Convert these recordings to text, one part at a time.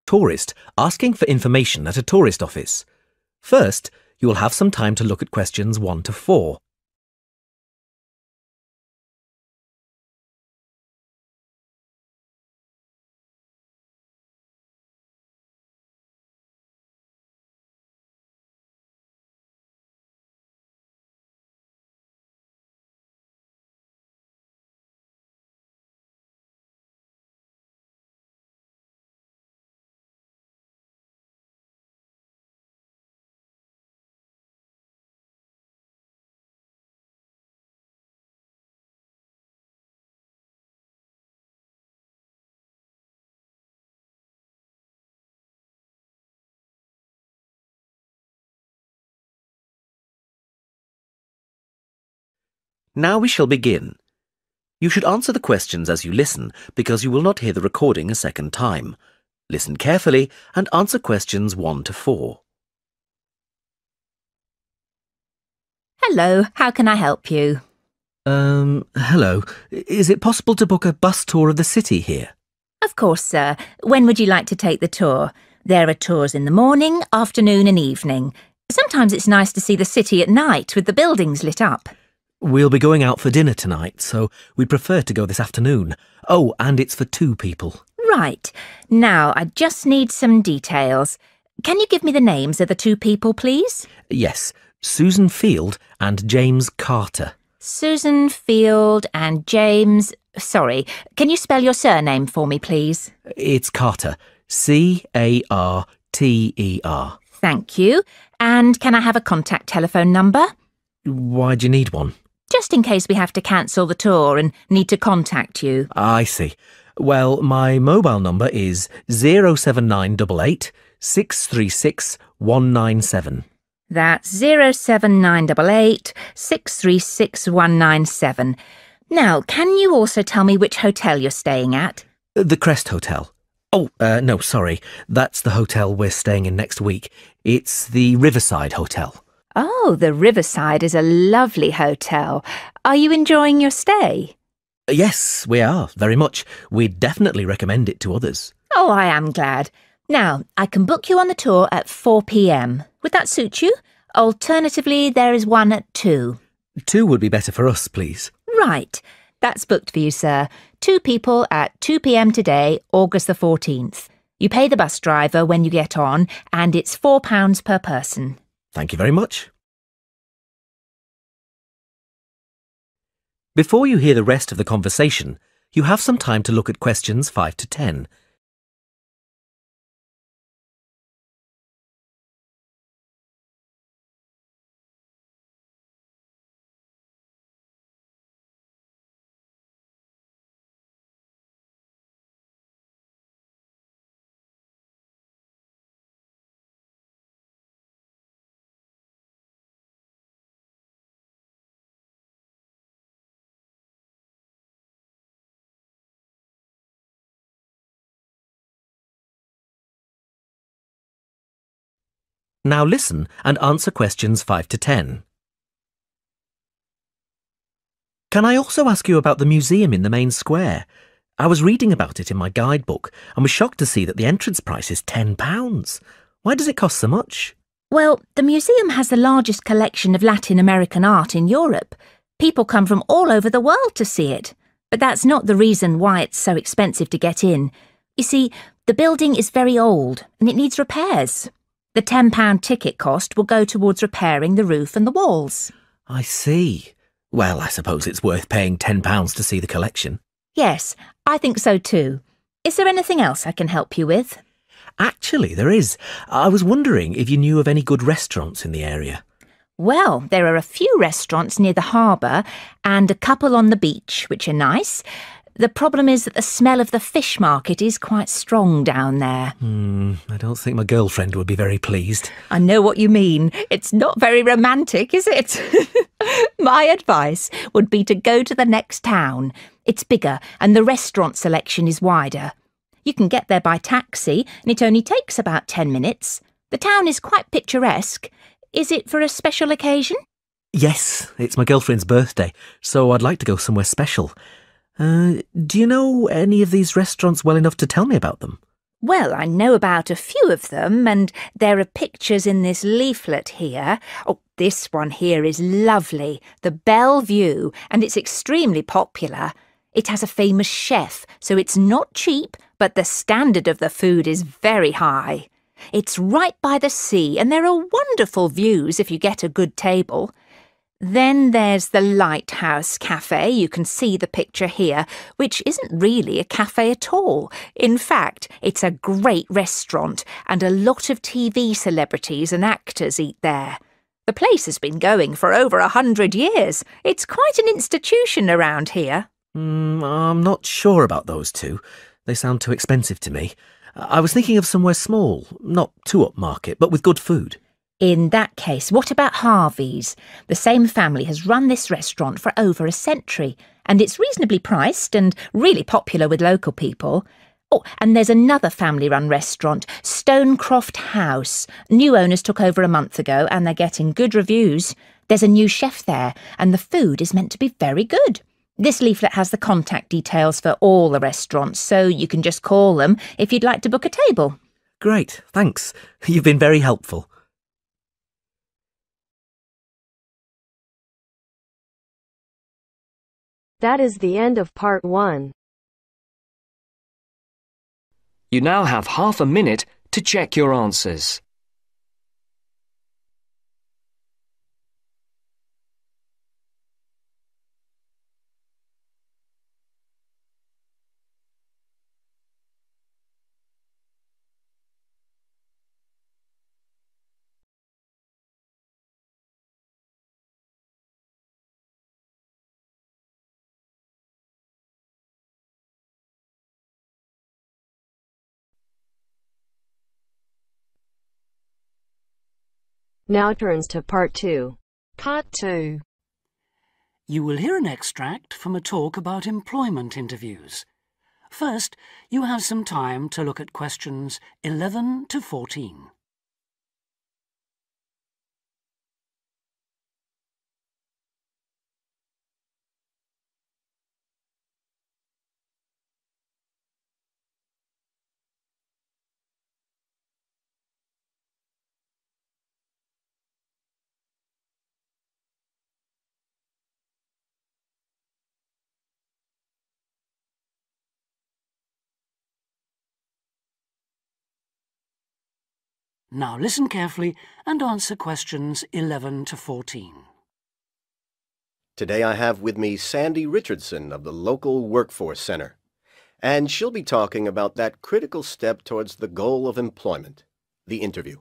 Tourist asking for information at a tourist office. First, you will have some time to look at questions 1 to 4. Now we shall begin. You should answer the questions as you listen because you will not hear the recording a second time. Listen carefully and answer questions 1 to 4. Hello, how can I help you? Hello. Is it possible to book a bus tour of the city here? Of course, sir. When would you like to take the tour? There are tours in the morning, afternoon and evening. Sometimes it's nice to see the city at night with the buildings lit up. We'll be going out for dinner tonight, so we'd prefer to go this afternoon. Oh, and it's for 2 people. Right. Now, I just need some details. Can you give me the names of the 2 people, please? Yes, Susan Field and James Carter. Susan Field and James... Sorry, can you spell your surname for me, please? It's Carter. C-A-R-T-E-R. Thank you. And can I have a contact telephone number? Why do you need one? Just in case we have to cancel the tour and need to contact you. I see. Well, my mobile number is 07988 636 197. That's 07988 636 197. Now, can you also tell me which hotel you're staying at? The Crest Hotel. Oh, no, sorry. That's the hotel we're staying in next week. It's the Riverside Hotel. Oh, the Riverside is a lovely hotel. Are you enjoying your stay? Yes, we are, very much. We'd definitely recommend it to others. Oh, I am glad. Now, I can book you on the tour at 4 p.m. Would that suit you? Alternatively, there is one at 2. 2 would be better for us, please. Right. That's booked for you, sir. 2 people at 2 p.m. today, August the 14th. You pay the bus driver when you get on, and it's £4 per person. Thank you very much. Before you hear the rest of the conversation, you have some time to look at questions 5 to 10. Now listen and answer questions 5 to 10. Can I also ask you about the museum in the main square? I was reading about it in my guidebook and was shocked to see that the entrance price is £10. Why does it cost so much? Well, the museum has the largest collection of Latin American art in Europe. People come from all over the world to see it. But that's not the reason why it's so expensive to get in. You see, the building is very old and it needs repairs. The £10 ticket cost will go towards repairing the roof and the walls. I see. Well, I suppose it's worth paying £10 to see the collection. Yes, I think so too. Is there anything else I can help you with? Actually, there is. I was wondering if you knew of any good restaurants in the area. Well, there are a few restaurants near the harbour and a couple on the beach, which are nice. The problem is that the smell of the fish market is quite strong down there. I don't think my girlfriend would be very pleased. I know what you mean. It's not very romantic, is it? My advice would be to go to the next town. It's bigger and the restaurant selection is wider. You can get there by taxi and it only takes about 10 minutes. The town is quite picturesque. Is it for a special occasion? Yes, it's my girlfriend's birthday, so I'd like to go somewhere special. Do you know any of these restaurants well enough to tell me about them? Well, I know about a few of them, and there are pictures in this leaflet here. Oh, this one here is lovely, the Bellevue, and it's extremely popular. It has a famous chef, so it's not cheap, but the standard of the food is very high. It's right by the sea, and there are wonderful views if you get a good table. Then there's the Lighthouse Cafe, you can see the picture here, which isn't really a cafe at all. In fact, it's a great restaurant, and a lot of TV celebrities and actors eat there. The place has been going for over 100 years. It's quite an institution around here. I'm not sure about those two. They sound too expensive to me. I was thinking of somewhere small, not too upmarket, but with good food. In that case, what about Harvey's? The same family has run this restaurant for over a century, and it's reasonably priced and really popular with local people. Oh, and there's another family-run restaurant, Stonecroft House. New owners took over a month ago, and they're getting good reviews. There's a new chef there, and the food is meant to be very good. This leaflet has the contact details for all the restaurants, so you can just call them if you'd like to book a table. Great, thanks. You've been very helpful. That is the end of part 1. You now have half a minute to check your answers. Now turns to part 2. Part 2. You will hear an extract from a talk about employment interviews. First, you have some time to look at questions 11 to 14. Now listen carefully and answer questions 11 to 14. Today I have with me Sandy Richardson of the local Workforce Center, and she'll be talking about that critical step towards the goal of employment, the interview.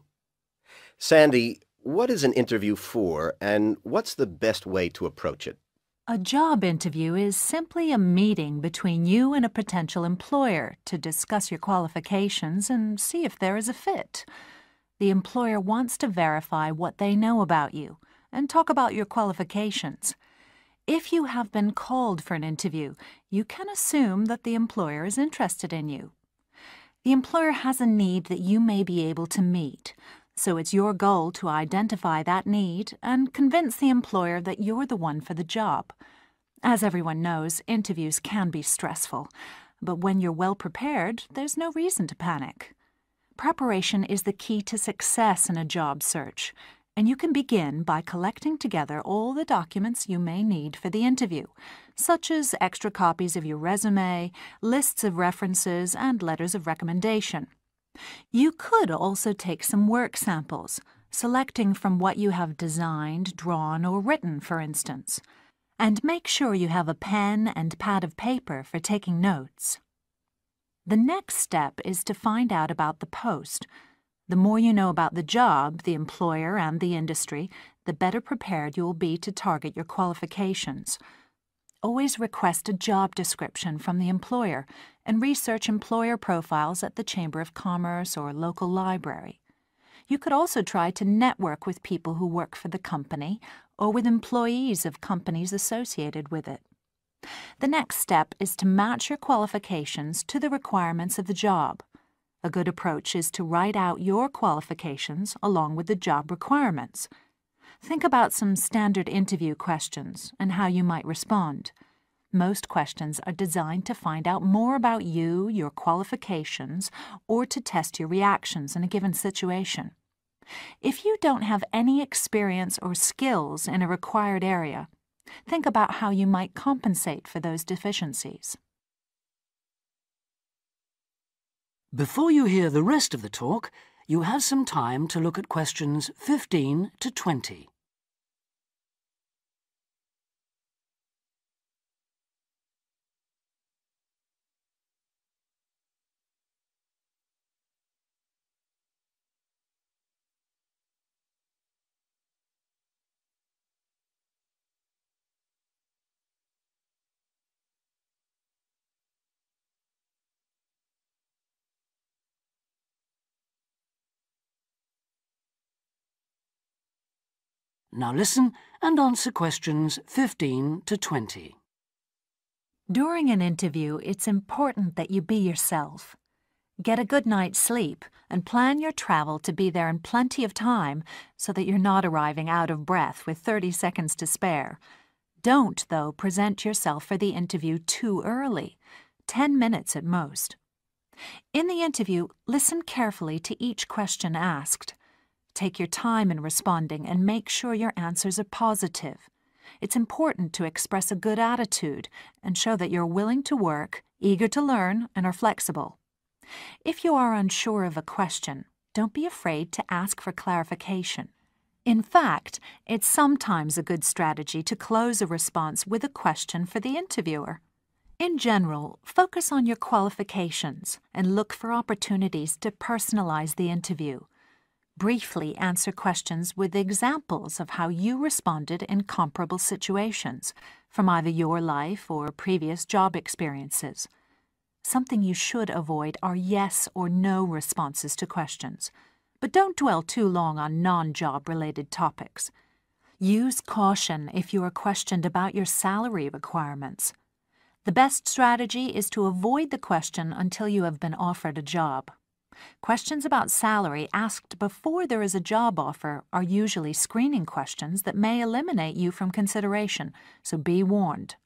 Sandy, what is an interview for, and what's the best way to approach it? A job interview is simply a meeting between you and a potential employer to discuss your qualifications and see if there is a fit. The employer wants to verify what they know about you and talk about your qualifications. If you have been called for an interview, you can assume that the employer is interested in you. The employer has a need that you may be able to meet, so it's your goal to identify that need and convince the employer that you're the one for the job. As everyone knows, interviews can be stressful, but when you're well prepared, there's no reason to panic. Preparation is the key to success in a job search, and you can begin by collecting together all the documents you may need for the interview, such as extra copies of your resume, lists of references, and letters of recommendation. You could also take some work samples, selecting from what you have designed, drawn, or written, for instance. And make sure you have a pen and pad of paper for taking notes. The next step is to find out about the post. The more you know about the job, the employer, and the industry, the better prepared you will be to target your qualifications. Always request a job description from the employer and research employer profiles at the Chamber of Commerce or local library. You could also try to network with people who work for the company or with employees of companies associated with it. The next step is to match your qualifications to the requirements of the job. A good approach is to write out your qualifications along with the job requirements. Think about some standard interview questions and how you might respond. Most questions are designed to find out more about you, your qualifications, or to test your reactions in a given situation. If you don't have any experience or skills in a required area, think about how you might compensate for those deficiencies. Before you hear the rest of the talk, you have some time to look at questions 15 to 20. Now listen and answer questions 15 to 20. During an interview, it's important that you be yourself. Get a good night's sleep and plan your travel to be there in plenty of time so that you're not arriving out of breath with 30 seconds to spare. Don't, though, present yourself for the interview too early, 10 minutes at most. In the interview, listen carefully to each question asked. Take your time in responding and make sure your answers are positive. It's important to express a good attitude and show that you're willing to work, eager to learn, and are flexible. If you are unsure of a question, don't be afraid to ask for clarification. In fact, it's sometimes a good strategy to close a response with a question for the interviewer. In general, focus on your qualifications and look for opportunities to personalize the interview. Briefly answer questions with examples of how you responded in comparable situations, from either your life or previous job experiences. Something you should avoid are yes or no responses to questions, but don't dwell too long on non-job-related topics. Use caution if you are questioned about your salary requirements. The best strategy is to avoid the question until you have been offered a job. Questions about salary asked before there is a job offer are usually screening questions that may eliminate you from consideration, so be warned.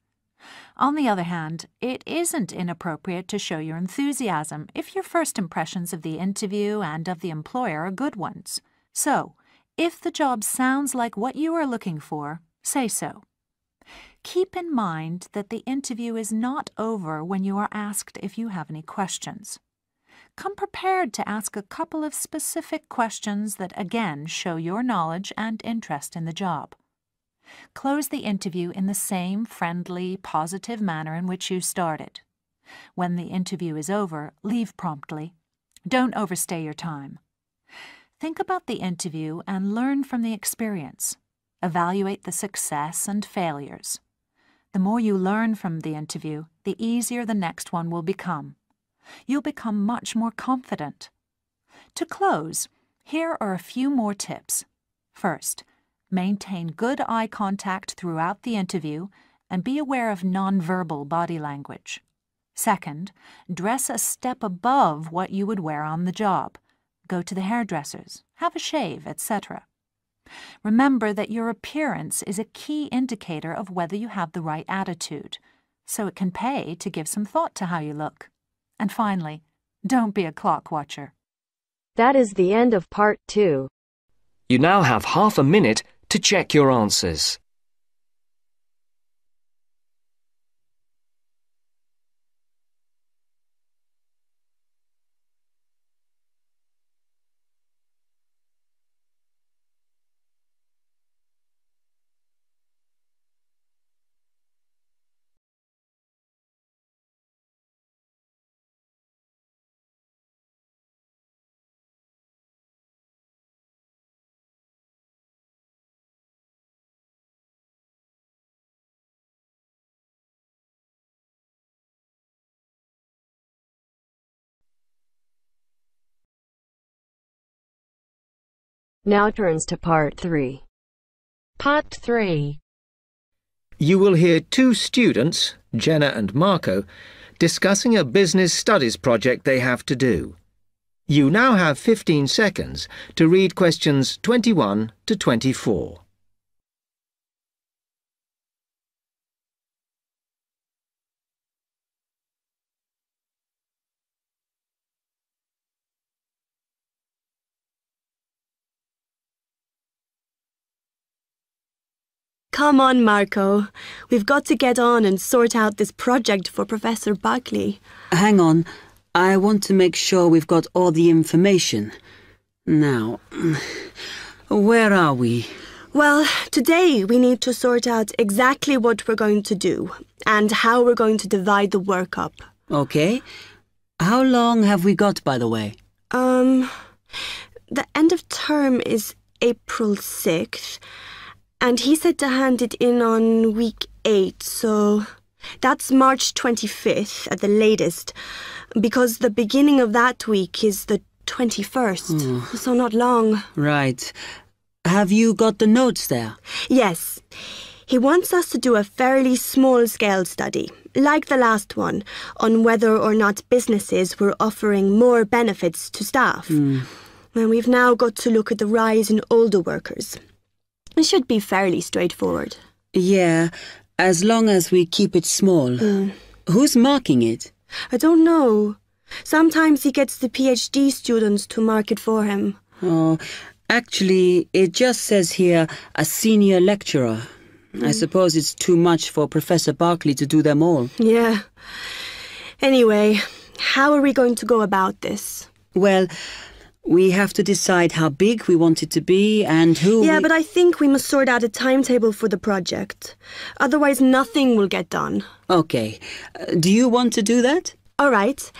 On the other hand, it isn't inappropriate to show your enthusiasm if your first impressions of the interview and of the employer are good ones. So, if the job sounds like what you are looking for, say so. Keep in mind that the interview is not over when you are asked if you have any questions. Come prepared to ask a couple of specific questions that again show your knowledge and interest in the job. Close the interview in the same friendly, positive manner in which you started. When the interview is over, leave promptly. Don't overstay your time. Think about the interview and learn from the experience. Evaluate the success and failures. The more you learn from the interview, the easier the next one will become. You'll become much more confident. To close, here are a few more tips. First, maintain good eye contact throughout the interview and be aware of nonverbal body language. Second, dress a step above what you would wear on the job. Go to the hairdressers, have a shave, etc. Remember that your appearance is a key indicator of whether you have the right attitude, so it can pay to give some thought to how you look. And finally, don't be a clock watcher. That is the end of part 2. You now have half a minute to check your answers. Now turns to part 3. Part 3. You will hear two students, Jenna and Marco, discussing a business studies project they have to do. You now have 15 seconds to read questions 21 to 24. Come on, Marco. We've got to get on and sort out this project for Professor Buckley. Hang on. I want to make sure we've got all the information. Now, where are we? Well, today we need to sort out exactly what we're going to do and how we're going to divide the work up. Okay. How long have we got, by the way? The end of term is April 6th, and he said to hand it in on week 8, so that's March 25th at the latest, because the beginning of that week is the 21st, so not long. Right. Have you got the notes there? Yes. He wants us to do a fairly small-scale study, like the last one, on whether or not businesses were offering more benefits to staff. And we've now got to look at the rise in older workers. It should be fairly straightforward. Yeah, as long as we keep it small. Who's marking it? I don't know. Sometimes he gets the PhD students to mark it for him. Oh, actually, it just says here, a senior lecturer. I suppose it's too much for Professor Barclay to do them all. Yeah. Anyway, how are we going to go about this? Well, we have to decide how big we want it to be and who... Yeah, but I think we must sort out a timetable for the project. Otherwise, nothing will get done. Okay. Do you want to do that? All right.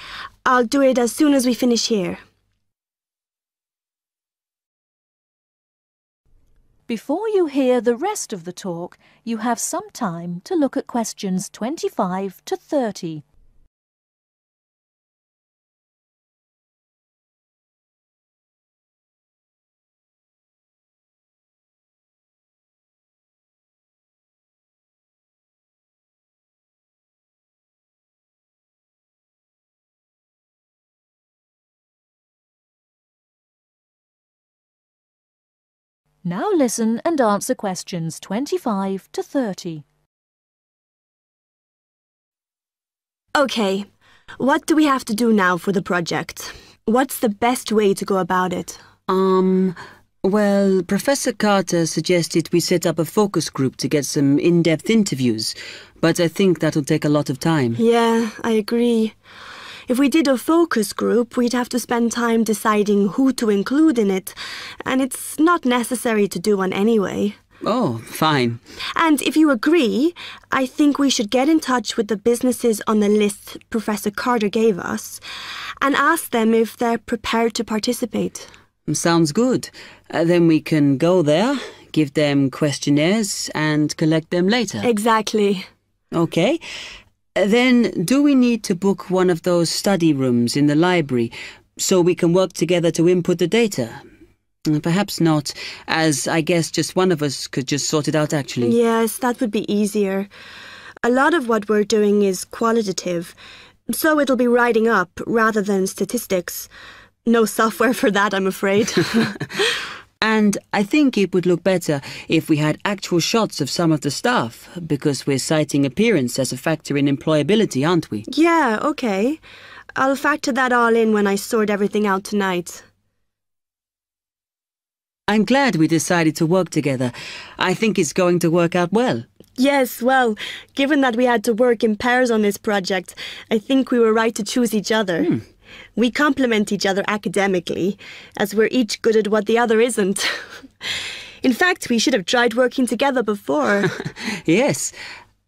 I'll do it as soon as we finish here. Before you hear the rest of the talk, you have some time to look at questions 25 to 30. Now listen and answer questions 25 to 30. Okay, what do we have to do now for the project? What's the best way to go about it? Well, Professor Carter suggested we set up a focus group to get some in-depth interviews, but I think that'll take a lot of time. Yeah, I agree. If we did a focus group, we'd have to spend time deciding who to include in it, and it's not necessary to do one anyway. Oh, fine. And if you agree, I think we should get in touch with the businesses on the list Professor Carter gave us and ask them if they're prepared to participate. Sounds good. Then we can go there, give them questionnaires and collect them later. Exactly. Okay. Then, do we need to book one of those study rooms in the library so we can work together to input the data? Perhaps not, as I guess just one of us could just sort it out actually. Yes, that would be easier. A lot of what we're doing is qualitative, so it'll be writing up rather than statistics. No software for that, I'm afraid. And I think it would look better if we had actual shots of some of the staff, because we're citing appearance as a factor in employability, aren't we? Yeah, okay. I'll factor that all in when I sort everything out tonight. I'm glad we decided to work together. I think it's going to work out well. Yes, well, given that we had to work in pairs on this project, I think we were right to choose each other. We complement each other academically, as we're each good at what the other isn't. In fact, we should have tried working together before. Yes.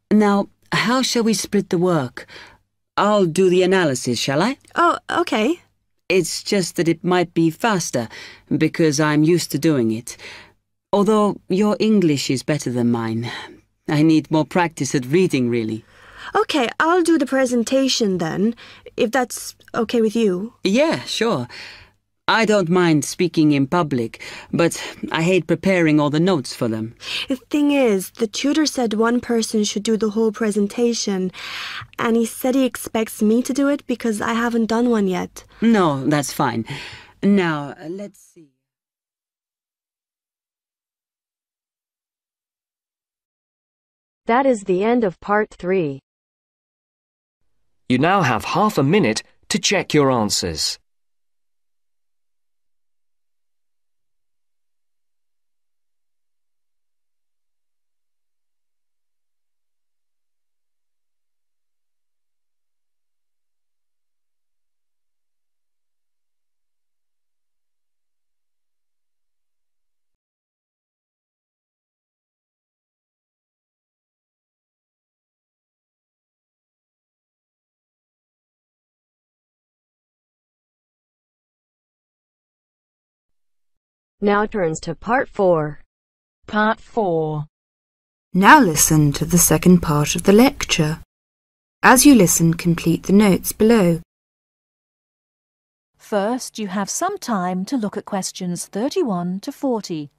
Now, how shall we split the work? I'll do the analysis, shall I? Oh, okay. It's just that it might be faster, because I'm used to doing it. Although your English is better than mine. I need more practice at reading, really. Okay, I'll do the presentation then, if that's okay with you. Yeah, sure. I don't mind speaking in public, but I hate preparing all the notes for them. The thing is, the tutor said one person should do the whole presentation, and he said he expects me to do it because I haven't done one yet. No, that's fine. Now, let's see. That is the end of part 3. You now have half a minute to check your answers. Now turns to Part 4. Part 4. Now listen to the second part of the lecture. As you listen, complete the notes below. First, you have some time to look at questions 31 to 40.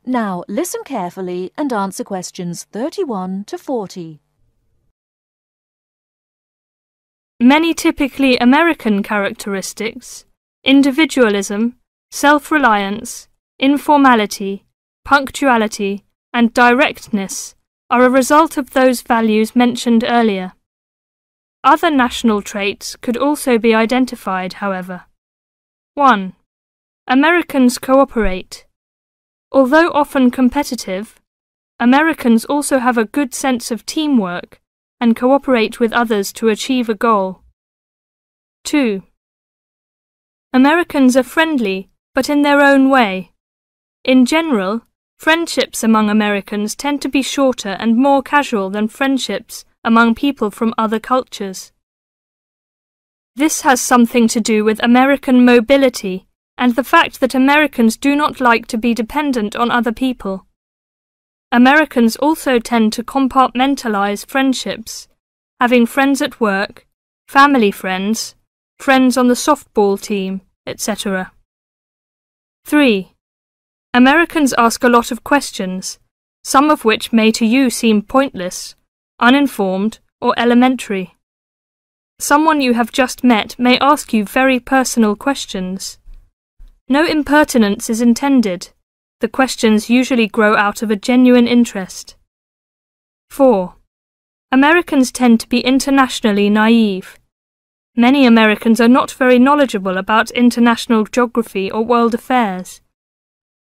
Now listen carefully and answer questions 31 to 40. Many typically American characteristics, individualism, self-reliance, informality, punctuality, and directness, are a result of those values mentioned earlier. Other national traits could also be identified, however. 1. Americans cooperate. Although often competitive, Americans also have a good sense of teamwork and cooperate with others to achieve a goal. 2. Americans are friendly, but in their own way. In general, friendships among Americans tend to be shorter and more casual than friendships among people from other cultures. This has something to do with American mobility and the fact that Americans do not like to be dependent on other people. Americans also tend to compartmentalize friendships, having friends at work, family friends, friends on the softball team, etc. 3. Americans ask a lot of questions, some of which may to you seem pointless, uninformed, or elementary. Someone you have just met may ask you very personal questions. No impertinence is intended. The questions usually grow out of a genuine interest. 4. Americans tend to be internationally naive. Many Americans are not very knowledgeable about international geography or world affairs.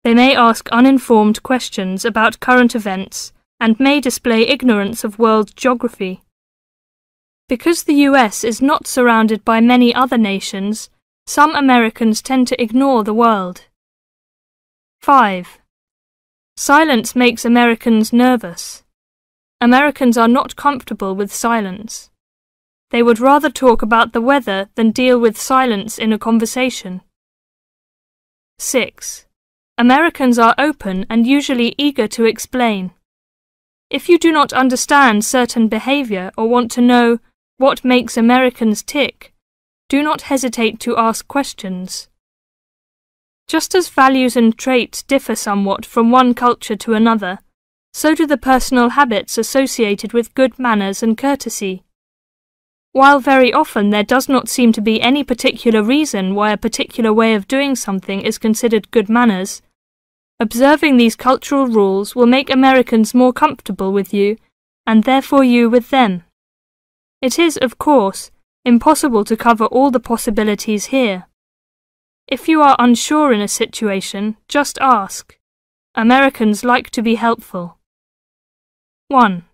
They may ask uninformed questions about current events and may display ignorance of world geography. Because the US is not surrounded by many other nations, some Americans tend to ignore the world. 5. Silence makes Americans nervous. Americans are not comfortable with silence. They would rather talk about the weather than deal with silence in a conversation. 6. Americans are open and usually eager to explain. If you do not understand certain behavior or want to know what makes Americans tick, do not hesitate to ask questions. Just as values and traits differ somewhat from one culture to another, so do the personal habits associated with good manners and courtesy. While very often there does not seem to be any particular reason why a particular way of doing something is considered good manners, observing these cultural rules will make Americans more comfortable with you, and therefore you with them. It is, of course, impossible to cover all the possibilities here. If you are unsure in a situation, just ask. Americans like to be helpful. 1.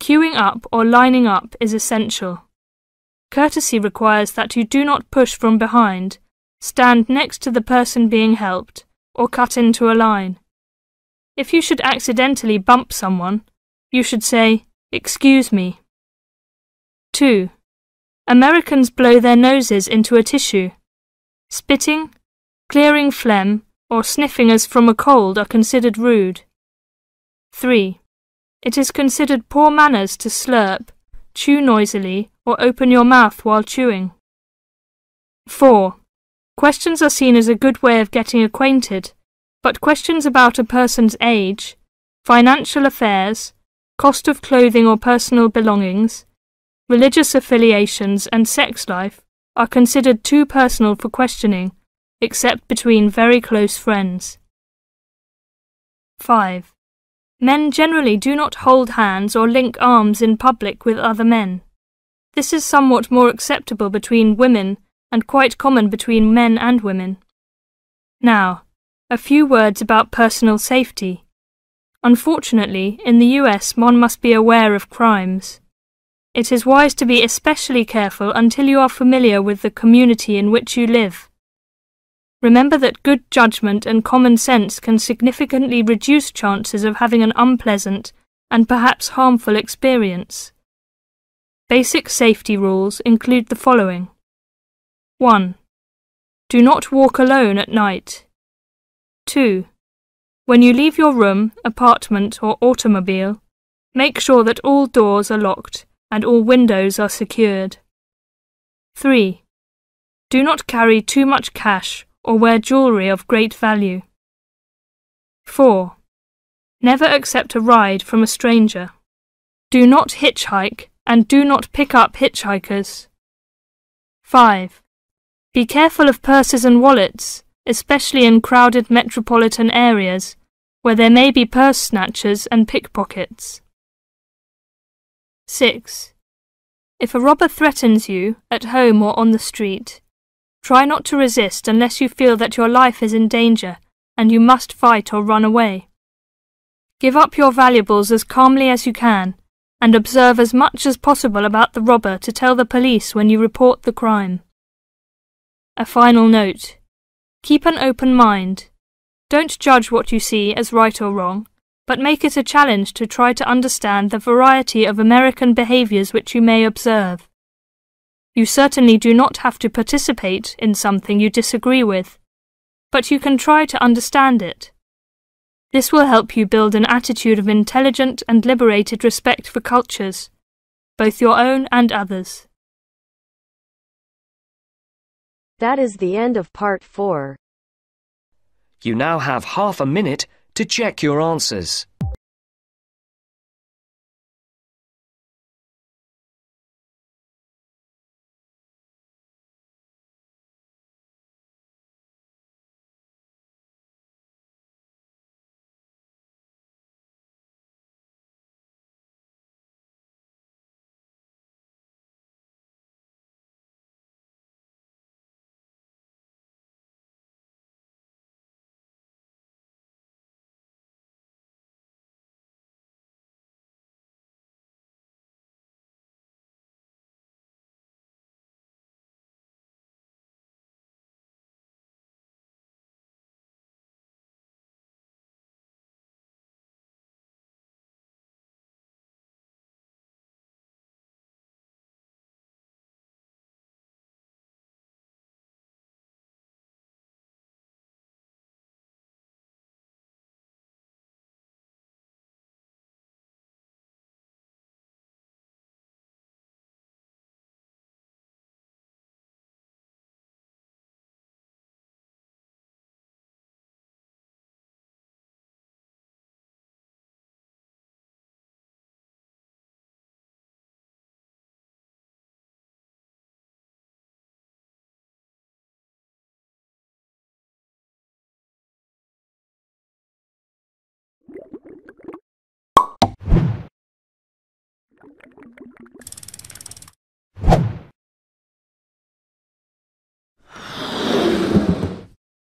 Queuing up or lining up is essential. Courtesy requires that you do not push from behind, stand next to the person being helped, or cut into a line. If you should accidentally bump someone, you should say, "Excuse me." 2. Americans blow their noses into a tissue. Spitting, clearing phlegm, or sniffing as from a cold are considered rude. 3. It is considered poor manners to slurp, chew noisily, or open your mouth while chewing. 4. Questions are seen as a good way of getting acquainted, but questions about a person's age, financial affairs, cost of clothing or personal belongings, religious affiliations and sex life are considered too personal for questioning, except between very close friends. 5. Men generally do not hold hands or link arms in public with other men. This is somewhat more acceptable between women and quite common between men and women. Now, a few words about personal safety. Unfortunately, in the US, one must be aware of crimes. It is wise to be especially careful until you are familiar with the community in which you live. Remember that good judgment and common sense can significantly reduce chances of having an unpleasant and perhaps harmful experience. Basic safety rules include the following. 1. Do not walk alone at night. 2. When you leave your room, apartment or automobile, make sure that all doors are locked and all windows are secured. 3. Do not carry too much cash or wear jewellery of great value. 4. Never accept a ride from a stranger. Do not hitchhike and do not pick up hitchhikers. 5. Be careful of purses and wallets, especially in crowded metropolitan areas where there may be purse snatchers and pickpockets. 6. If a robber threatens you, at home or on the street, try not to resist unless you feel that your life is in danger and you must fight or run away. Give up your valuables as calmly as you can and observe as much as possible about the robber to tell the police when you report the crime. A final note. Keep an open mind. Don't judge what you see as right or wrong, but make it a challenge to try to understand the variety of American behaviours which you may observe. You certainly do not have to participate in something you disagree with, but you can try to understand it. This will help you build an attitude of intelligent and liberated respect for cultures, both your own and others. That is the end of part 4. You now have half a minute to check your answers.